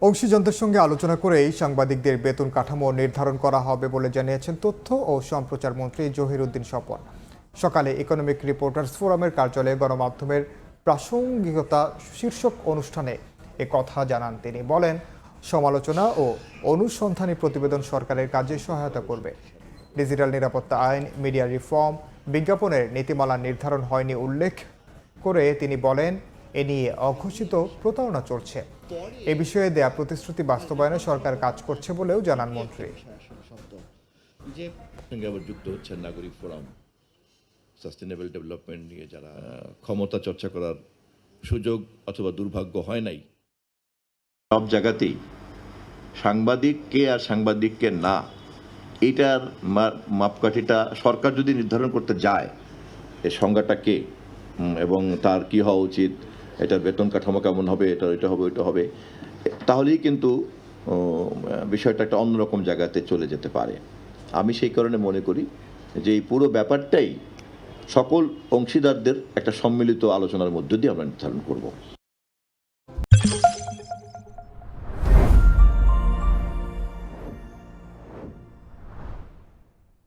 অংশীজনদের সঙ্গে আলোচনা করেই সাংবাদিকদের বেতন কাঠামো নির্ধারণ করা হবে বলে জানিয়েছেন তথ্য ও সম্প্রচার মন্ত্রী জহিরুদ্দিন স্বপন। সকালে ইকোনমিক রিপোর্টার্স ফোরামের কার্যালয়ে গণমাধ্যমের প্রাসঙ্গিকতা শীর্ষক অনুষ্ঠানে কথা জানান তিনি। বলেন, সমালোচনা ও অনুসন্ধানী প্রতিবেদন সরকারের কাজে সহায়তা করবে। ডিজিটাল নিরাপত্তা আইন, মিডিয়া রিফর্ম, বিজ্ঞাপনের নীতিমালা নির্ধারণ হয়নি উল্লেখ করে তিনি বলেন, এ নিয়ে অঘোষিত প্রতারণা চলছে। এ বিষয়ে দেয়া প্রতিশ্রুতি বাস্তবায়নে সরকার কাজ করছে বলেও জানান মন্ত্রী। সঙ্গে আবার যুক্ত হচ্ছেন নাগরিক ফোরাম, সাস্টেনেবল ডেভেলপমেন্ট নিয়ে যারা ক্ষমতা চর্চা করার সুযোগ অথবা দুর্ভাগ্য হয় নাই। সব জায়গাতেই সাংবাদিক কে আর সাংবাদিক কে না, এইটার মাপকাঠিটা সরকার যদি নির্ধারণ করতে যায়, এই সংজ্ঞাটা কে এবং তার কি হওয়া উচিত, এটার বেতন কাঠামো কেমন হবে, এটা হবে ওইটা হবে, তাহলেই কিন্তু বিষয়টা একটা অন্যরকম জায়গাতে চলে যেতে পারে। আমি সেই কারণে মনে করি যে এই পুরো ব্যাপারটাই সকল অংশীদারদের একটা সম্মিলিত আলোচনার মধ্য দিয়ে আমরা নির্ধারণ করব।